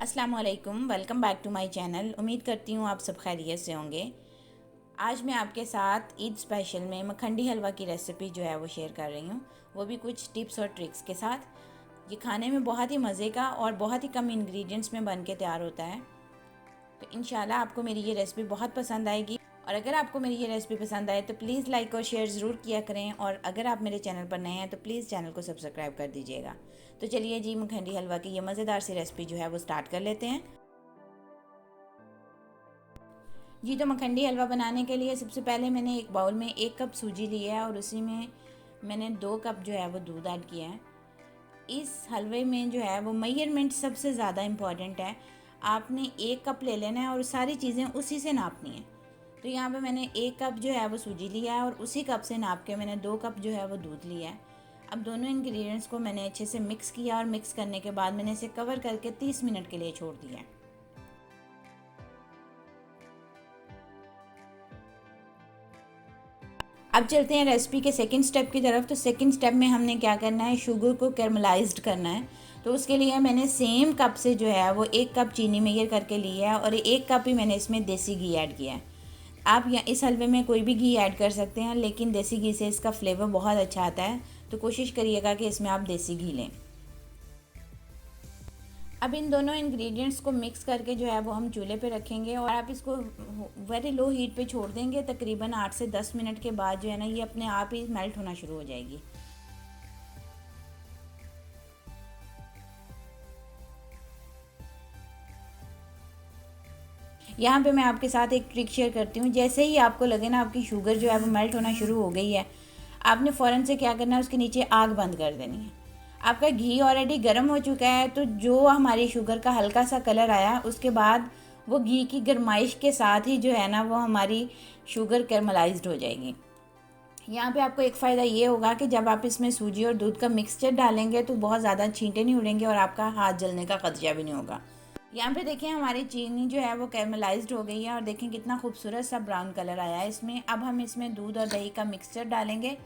अस्सलाम वालेकुम, welcome back to my channel. उम्मीद करती हूँ आप सब खैरियत से होंगे। आज मैं आपके साथ ईद स्पेशल में मखंडी हलवा की रेसिपी जो है वो शेयर कर रही हूँ, वो भी कुछ टिप्स और ट्रिक्स के साथ। ये खाने में बहुत ही मज़े का और बहुत ही कम इंग्रेडिएंट्स में बन के तैयार होता है। तो इंशाल्लाह आपको मेरी ये रेसिपी बहुत पसंद आएगी। और अगर आपको मेरी ये रेसिपी पसंद आए तो प्लीज़ लाइक और शेयर ज़रूर किया करें, और अगर आप मेरे चैनल पर नए हैं तो प्लीज़ चैनल को सब्सक्राइब कर दीजिएगा। तो चलिए जी, मखंडी हलवा की ये मज़ेदार सी रेसिपी जो है वो स्टार्ट कर लेते हैं। जी, तो मखंडी हलवा बनाने के लिए सबसे पहले मैंने एक बाउल में 1 कप सूजी लिया है और उसी में मैंने 2 कप जो है वो दूध ऐड किया है। इस हलवे में जो है वो मेजरमेंट सबसे ज़्यादा इम्पॉर्टेंट है। आपने 1 कप ले लेना है और सारी चीज़ें उसी से नापनी है। तो यहाँ पे मैंने 1 कप जो है वो सूजी लिया है और उसी कप से नाप के मैंने 2 कप जो है वो दूध लिया है। अब दोनों इंग्रेडिएंट्स को मैंने अच्छे से मिक्स किया और मिक्स करने के बाद मैंने इसे कवर करके 30 मिनट के लिए छोड़ दिया है। अब चलते हैं रेसिपी के सेकंड स्टेप की तरफ। तो सेकंड स्टेप में हमने क्या करना है, शुगर को कैरमलाइज्ड करना है। तो उसके लिए मैंने सेम कप से जो है वो 1 कप चीनी मेजर करके लिया है और 1 कप ही मैंने इसमें देसी घी ऐड किया है। आप या इस हलवे में कोई भी घी ऐड कर सकते हैं, लेकिन देसी घी से इसका फ्लेवर बहुत अच्छा आता है। तो कोशिश करिएगा कि इसमें आप देसी घी लें। अब इन दोनों इंग्रेडिएंट्स को मिक्स करके जो है वो हम चूल्हे पे रखेंगे और आप इसको वेरी लो हीट पे छोड़ देंगे। तकरीबन 8 से 10 मिनट के बाद जो है ना, ये अपने आप ही मेल्ट होना शुरू हो जाएगी। यहाँ पे मैं आपके साथ एक ट्रिक शेयर करती हूँ। जैसे ही आपको लगे ना आपकी शुगर जो है वो मेल्ट होना शुरू हो गई है, आपने फ़ौरन से क्या करना है, उसके नीचे आग बंद कर देनी है। आपका घी ऑलरेडी गर्म हो चुका है, तो जो हमारी शुगर का हल्का सा कलर आया, उसके बाद वो घी की गर्माइश के साथ ही जो है ना वो हमारी शुगर कैरमलाइज्ड हो जाएगी। यहाँ पे आपको एक फ़ायदा ये होगा कि जब आप इसमें सूजी और दूध का मिक्सचर डालेंगे तो बहुत ज़्यादा छींटे नहीं उड़ेंगे और आपका हाथ जलने का खदशा भी नहीं होगा। यहाँ पे देखें, हमारी चीनी जो है वो कैरमलाइज्ड हो गई है और देखें कितना खूबसूरत सा ब्राउन कलर आया है इसमें। अब हम इसमें दूध और दही का मिक्सचर डालेंगे।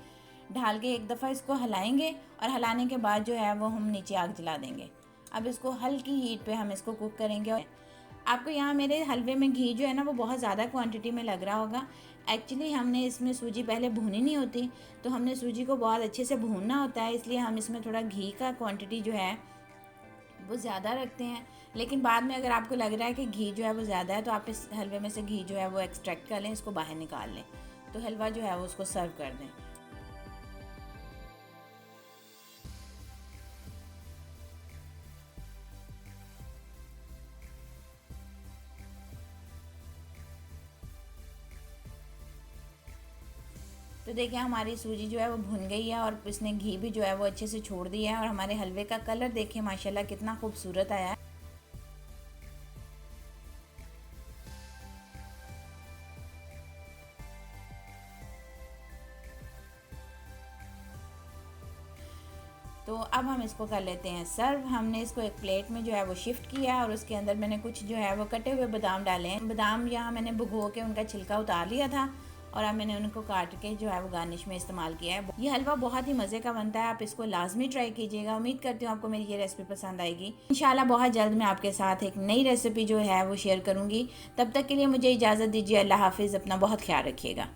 ढाल के एक दफ़ा इसको हिलाएंगे और हिलाने के बाद जो है वो हम नीचे आग जला देंगे। अब इसको हल्की हीट पे हम इसको कुक करेंगे। और आपको यहाँ मेरे हलवे में घी जो है ना वो बहुत ज़्यादा क्वांटिटी में लग रहा होगा। एक्चुअली हमने इसमें सूजी पहले भूनी नहीं होती, तो हमने सूजी को बहुत अच्छे से भूनना होता है, इसलिए हम इसमें थोड़ा घी का क्वांटिटी जो है वो ज़्यादा रखते हैं। लेकिन बाद में अगर आपको लग रहा है कि घी जो है वो ज़्यादा है, तो आप इस हलवे में से घी जो है वो एक्सट्रैक्ट कर लें, इसको बाहर निकाल लें, तो हलवा जो है वो उसको सर्व कर दें। तो देखिए, हमारी सूजी जो है वो भुन गई है और इसने घी भी जो है वो अच्छे से छोड़ दिया है और हमारे हलवे का कलर देखिए माशाल्लाह कितना खूबसूरत आया है। तो अब हम इसको कर लेते हैं सर्व। हमने इसको एक प्लेट में जो है वो शिफ्ट किया और उसके अंदर मैंने कुछ जो है वो कटे हुए बादाम डाले हैं। बादाम यहाँ मैंने भिगो के उनका छिलका उतार लिया था और अब मैंने उनको काट के जो है वो गार्निश में इस्तेमाल किया है। ये हलवा बहुत ही मज़े का बनता है, आप इसको लाजमी ट्राई कीजिएगा। उम्मीद करती हूँ आपको मेरी ये रेसिपी पसंद आएगी। इंशाल्लाह बहुत जल्द मैं आपके साथ एक नई रेसिपी जो है वो शेयर करूँगी। तब तक के लिए मुझे इजाज़त दीजिए। अल्लाह हाफिज़। अपना बहुत ख्याल रखिएगा।